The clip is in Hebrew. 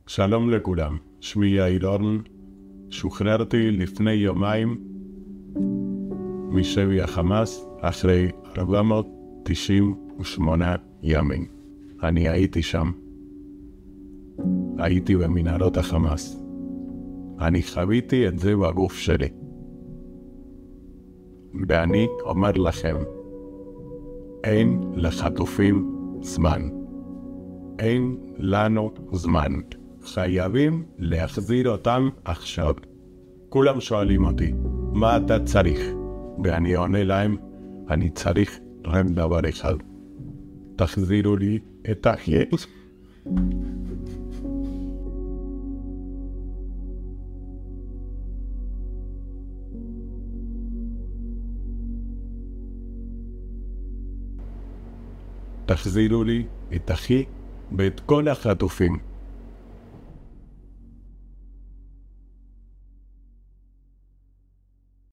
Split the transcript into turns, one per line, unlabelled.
שלום לכולם, שמי יאיר אורן, שוחררתי לפני יומיים משבי החמאס אחרי 498 ימים. אני הייתי שם, הייתי במנהרות החמאס. אני חוויתי את זה בגוף שלי. ואני אומר לכם, אין לחטופים זמן. אין לנו זמן. חייבים להחזיר אותם עכשיו. כולם שואלים אותי, מה אתה צריך? ואני עונה להם, אני צריך רק דבר אחד. תחזירו לי את אחי. תחזירו לי את אחי ואת כל החטופים.